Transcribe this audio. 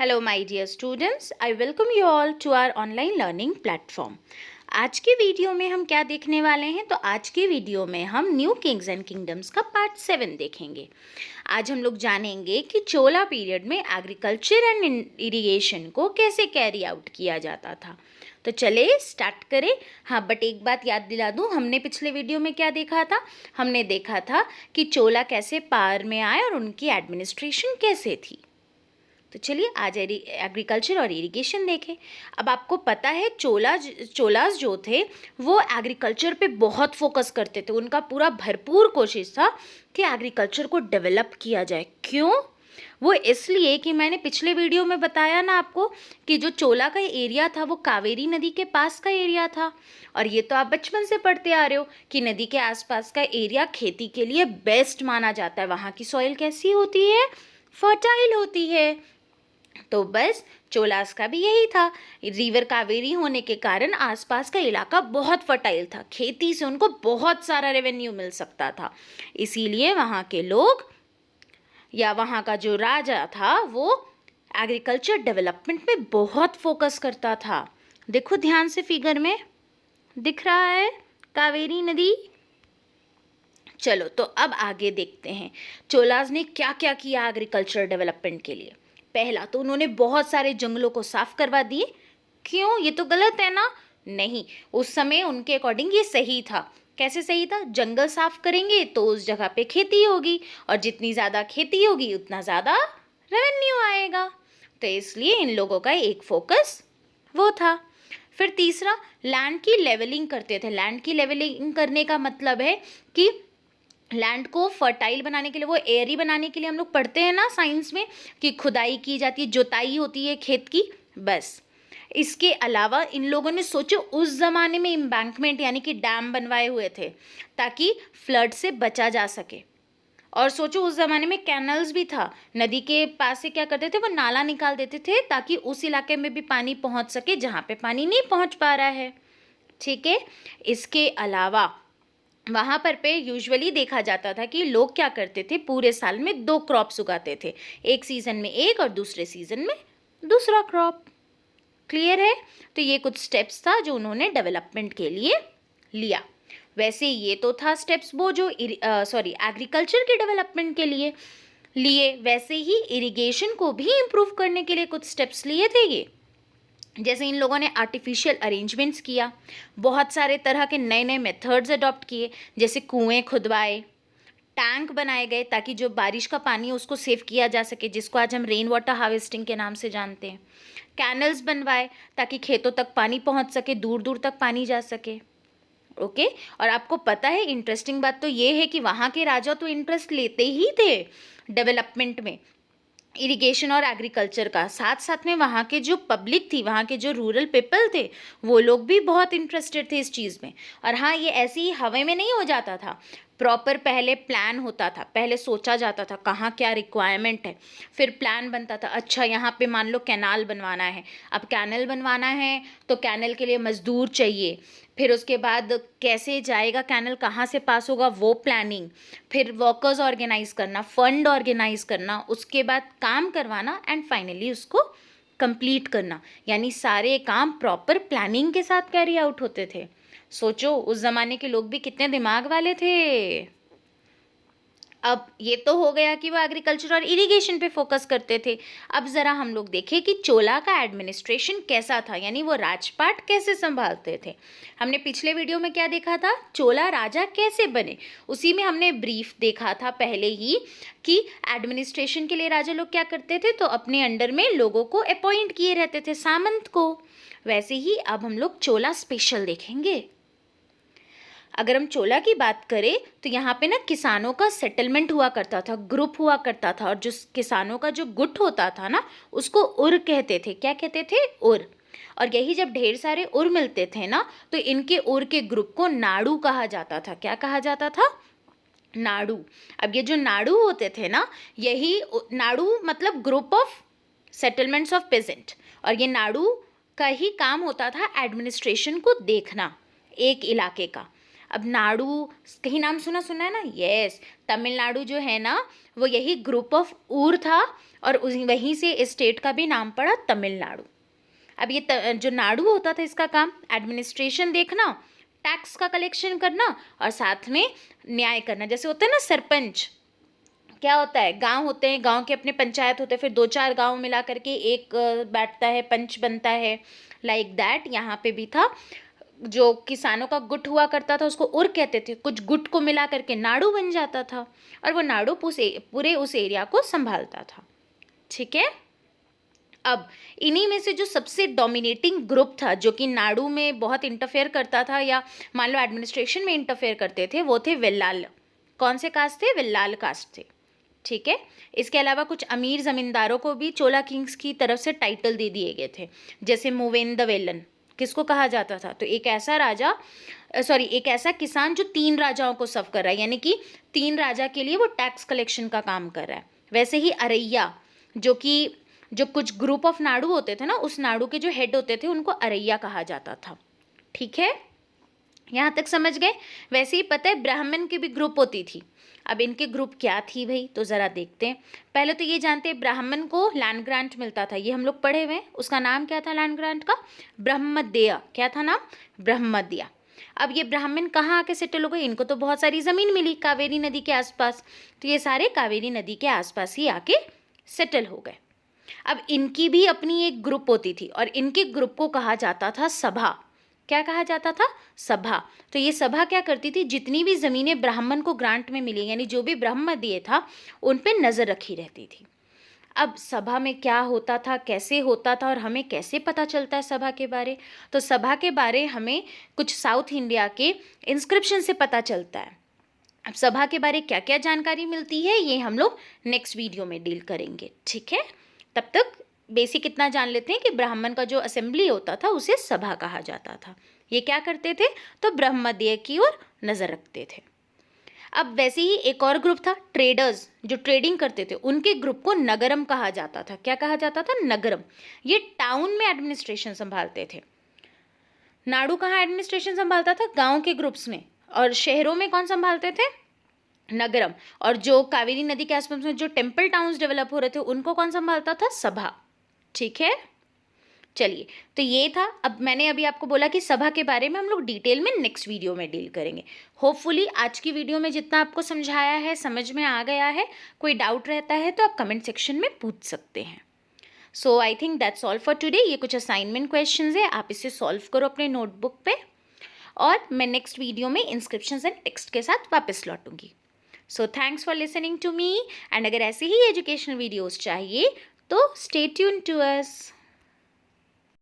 Hello my dear students, I welcome you all to our online learning platform. आज के video में हम क्या देखने वाले हैं? तो आज के वीडियो में हम न्यू किंग्स एंड किंगडम्स का पार्ट 7 देखेंगे। आज हम लोग जानेंगे कि चोला पीरियड में एग्रीकल्चर एंड इरिगेशन को कैसे कैरी आउट किया जाता था। तो चले स्टार्ट करें। हाँ, बट एक बात याद दिला दूँ, हमने पिछले वीडियो में क्या देखा था? हमने देखा था कि चोला कैसे पावर में आए और उनकी एडमिनिस्ट्रेशन कैसे थी। तो चलिए आज एग्रीकल्चर और इरिगेशन देखें। अब आपको पता है चोलास जो थे वो एग्रीकल्चर पे बहुत फोकस करते थे। उनका पूरा भरपूर कोशिश था कि एग्रीकल्चर को डेवलप किया जाए। क्यों? वो इसलिए कि मैंने पिछले वीडियो में बताया ना आपको कि जो चोला का एरिया था वो कावेरी नदी के पास का एरिया था। और ये तो आप बचपन से पढ़ते आ रहे हो कि नदी के आसपास का एरिया खेती के लिए बेस्ट माना जाता है। वहाँ की सॉइल कैसी होती है? फर्टाइल होती है। तो बस चोलास का भी यही था। रिवर कावेरी होने के कारण आसपास का इलाका बहुत फर्टाइल था। खेती से उनको बहुत सारा रेवेन्यू मिल सकता था। इसीलिए वहाँ के लोग या वहाँ का जो राजा था वो एग्रीकल्चर डेवलपमेंट पे बहुत फोकस करता था। देखो ध्यान से, फिगर में दिख रहा है कावेरी नदी। चलो तो अब आगे देखते हैं चोलास ने क्या क्या किया एग्रीकल्चर डेवलपमेंट के लिए। पहला तो उन्होंने बहुत सारे जंगलों को साफ करवा दिए। क्यों? ये तो गलत है ना? नहीं, उस समय उनके अकॉर्डिंग ये सही था। कैसे सही था? जंगल साफ करेंगे तो उस जगह पे खेती होगी और जितनी ज़्यादा खेती होगी उतना ज़्यादा रेवेन्यू आएगा। तो इसलिए इन लोगों का एक फोकस वो था। फिर तीसरा, लैंड की लेवलिंग करते थे। लैंड की लेवलिंग करने का मतलब है कि लैंड को फर्टाइल बनाने के लिए, वो एयरी बनाने के लिए हम लोग पढ़ते हैं ना साइंस में कि खुदाई की जाती है, जुताई होती है खेत की। बस इसके अलावा इन लोगों ने सोचो उस ज़माने में एम्बैंकमेंट यानी कि डैम बनवाए हुए थे ताकि फ्लड से बचा जा सके। और सोचो उस ज़माने में कैनल्स भी था। नदी के पास से क्या करते थे? वो नाला निकाल देते थे ताकि उस इलाके में भी पानी पहुंच सके जहाँ पे पानी नहीं पहुंच पा रहा है। ठीक है। इसके अलावा वहाँ पर पे यूजुअली देखा जाता था कि लोग क्या करते थे, पूरे साल में 2 क्रॉप्स उगाते थे। एक सीज़न में एक और दूसरे सीज़न में दूसरा क्रॉप। क्लियर है? तो ये कुछ स्टेप्स था जो उन्होंने डेवलपमेंट के लिए लिया। वैसे ये तो था स्टेप्स वो जो एग्रीकल्चर के डेवलपमेंट के लिए लिए। वैसे ही इरिगेशन को भी इम्प्रूव करने के लिए कुछ स्टेप्स लिए थे ये। जैसे इन लोगों ने आर्टिफिशियल अरेंजमेंट्स किया, बहुत सारे तरह के नए नए मेथड्स अडॉप्ट किए, जैसे कुएं खुदवाए, टैंक बनाए गए ताकि जो बारिश का पानी है उसको सेव किया जा सके, जिसको आज हम रेन वाटर हार्वेस्टिंग के नाम से जानते हैं। कैनल्स बनवाए ताकि खेतों तक पानी पहुंच सके, दूर दूर तक पानी जा सके। ओके। और आपको पता है इंटरेस्टिंग बात तो ये है कि वहाँ के राजा तो इंटरेस्ट लेते ही थे डेवलपमेंट में, इरिगेशन और एग्रीकल्चर का। साथ साथ में वहाँ के जो पब्लिक थी, वहाँ के जो रूरल पीपल थे, वो लोग भी बहुत इंटरेस्टेड थे इस चीज़ में। और हाँ, ये ऐसी ही हवा में नहीं हो जाता था। प्रॉपर पहले प्लान होता था, पहले सोचा जाता था कहाँ क्या रिक्वायरमेंट है, फिर प्लान बनता था। अच्छा, यहाँ पे मान लो कैनाल बनवाना है। अब कैनल बनवाना है तो कैनल के लिए मज़दूर चाहिए। फिर उसके बाद कैसे जाएगा कैनल, कहाँ से पास होगा, वो प्लानिंग। फिर वर्कर्स ऑर्गेनाइज करना, फंड ऑर्गेनाइज करना, उसके बाद काम करवाना एंड फाइनली उसको कंप्लीट करना। यानी सारे काम प्रॉपर प्लानिंग के साथ कैरी आउट होते थे। सोचो उस ज़माने के लोग भी कितने दिमाग वाले थे। अब ये तो हो गया कि वो एग्रीकल्चर और इरिगेशन पे फोकस करते थे। अब ज़रा हम लोग देखें कि चोला का एडमिनिस्ट्रेशन कैसा था, यानी वो राजपाट कैसे संभालते थे। हमने पिछले वीडियो में क्या देखा था? चोला राजा कैसे बने, उसी में हमने ब्रीफ देखा था पहले ही कि एडमिनिस्ट्रेशन के लिए राजा लोग क्या करते थे, तो अपने अंडर में लोगों को अपॉइंट किए रहते थे, सामंत को। वैसे ही अब हम लोग चोला स्पेशल देखेंगे। अगर हम चोला की बात करें तो यहाँ पे ना किसानों का सेटलमेंट हुआ करता था, ग्रुप हुआ करता था। और जो किसानों का जो गुट होता था ना, उसको उर कहते थे। क्या कहते थे? उर। और यही जब ढेर सारे उर मिलते थे ना, तो इनके उर के ग्रुप को नाड़ू कहा जाता था। क्या कहा जाता था? नाड़ू। अब ये जो नाड़ू होते थे ना, यही नाड़ू मतलब group of settlements of peasant. और ये नाड़ू का ही काम होता था एडमिनिस्ट्रेशन को देखना एक इलाके का। अब नाडु कहीं नाम सुना सुना है ना, यस, तमिलनाडु जो है ना वो यही ग्रुप ऑफ ऊर था और वहीं से इस स्टेट का भी नाम पड़ा तमिलनाडु। अब ये जो नाडु होता था इसका काम एडमिनिस्ट्रेशन देखना, टैक्स का कलेक्शन करना और साथ में न्याय करना। जैसे होता है ना सरपंच, क्या होता है, गांव होते हैं, गांव के अपने पंचायत होते हैं, फिर 2-4 गांव मिला करके एक बैठता है, पंच बनता है, लाइक दैट यहाँ पे भी था। जो किसानों का गुट हुआ करता था उसको उर कहते थे, कुछ गुट को मिला करके नाडु बन जाता था और वो नाडु पूरे उस एरिया को संभालता था। ठीक है, अब इन्हीं में से जो सबसे डोमिनेटिंग ग्रुप था जो कि नाडु में बहुत इंटरफेयर करता था या मान लो एडमिनिस्ट्रेशन में इंटरफेयर करते थे, वो थे वेल्लाल। कौन से कास्ट थे? वेल्लाल कास्ट थे। ठीक है, इसके अलावा कुछ अमीर ज़मींदारों को भी चोला किंग्स की तरफ से टाइटल दे दिए गए थे, जैसे मूवेंदवेलन किसको कहा जाता था, तो एक ऐसा राजा एक ऐसा किसान जो 3 राजाओं को सर्व कर रहा है, यानी कि 3 राजा के लिए वो टैक्स कलेक्शन का काम कर रहा है। वैसे ही अरैया, जो कुछ ग्रुप ऑफ नाडु होते थे ना, उस नाडु के जो हेड होते थे उनको अरैया कहा जाता था। ठीक है, यहाँ तक समझ गए। वैसे ही पता है ब्राह्मण की भी ग्रुप होती थी। अब इनके ग्रुप क्या थी भाई, तो ज़रा देखते हैं। पहले तो ये जानते हैं ब्राह्मण को लैंड ग्रांट मिलता था, ये हम लोग पढ़े हुए हैं। उसका नाम क्या था लैंड ग्रांट का? ब्रह्मदेय। क्या था नाम? ब्रह्मदेय। अब ये ब्राह्मण कहाँ आके सेटल हो गए? इनको तो बहुत सारी ज़मीन मिली कावेरी नदी के आसपास, तो ये सारे कावेरी नदी के आसपास ही आके सेटल हो गए। अब इनकी भी अपनी एक ग्रुप होती थी और इनके ग्रुप को कहा जाता था सभा। क्या कहा जाता था? सभा। तो ये सभा क्या करती थी, जितनी भी ज़मीनें ब्राह्मण को ग्रांट में मिली, यानी जो भी ब्रह्मदेय था, उन पे नज़र रखी रहती थी। अब सभा में क्या होता था, कैसे होता था और हमें कैसे पता चलता है सभा के बारे? तो सभा के बारे हमें कुछ साउथ इंडिया के इंस्क्रिप्शन से पता चलता है। अब सभा के बारे क्या क्या जानकारी मिलती है ये हम लोग नेक्स्ट वीडियो में डील करेंगे। ठीक है, तब तक बेसिक इतना जान लेते हैं कि ब्राह्मण का जो असेंबली होता था उसे सभा कहा जाता था। ये क्या करते थे? तो ब्रह्मदेय की ओर नज़र रखते थे। अब वैसे ही एक और ग्रुप था ट्रेडर्स, जो ट्रेडिंग करते थे, उनके ग्रुप को नगरम कहा जाता था। क्या कहा जाता था? नगरम। ये टाउन में एडमिनिस्ट्रेशन संभालते थे। नाडु कहाँ एडमिनिस्ट्रेशन संभालता था? गाँव के ग्रुप्स में। और शहरों में कौन संभालते थे? नगरम। और जो कावेरी नदी के आसपास में जो टेम्पल टाउन्स डेवलप हो रहे थे उनको कौन संभालता था? सभा। ठीक है, चलिए, तो ये था। अब मैंने अभी आपको बोला कि सभा के बारे में हम लोग डिटेल में नेक्स्ट वीडियो में डील करेंगे। होपफुली आज की वीडियो में जितना आपको समझाया है समझ में आ गया है। कोई डाउट रहता है तो आप कमेंट सेक्शन में पूछ सकते हैं। So I think that's all for today. ये कुछ असाइनमेंट क्वेश्चंस है, आप इसे सॉल्व करो अपने नोटबुक पे और मैं नेक्स्ट वीडियो में इंस्क्रिप्शंस एंड टेक्स्ट के साथ वापस लौटूंगी। So thanks for listening to me and अगर ऐसे ही एजुकेशनल वीडियोज़ चाहिए तो स्टे ट्यून्ड टू अस।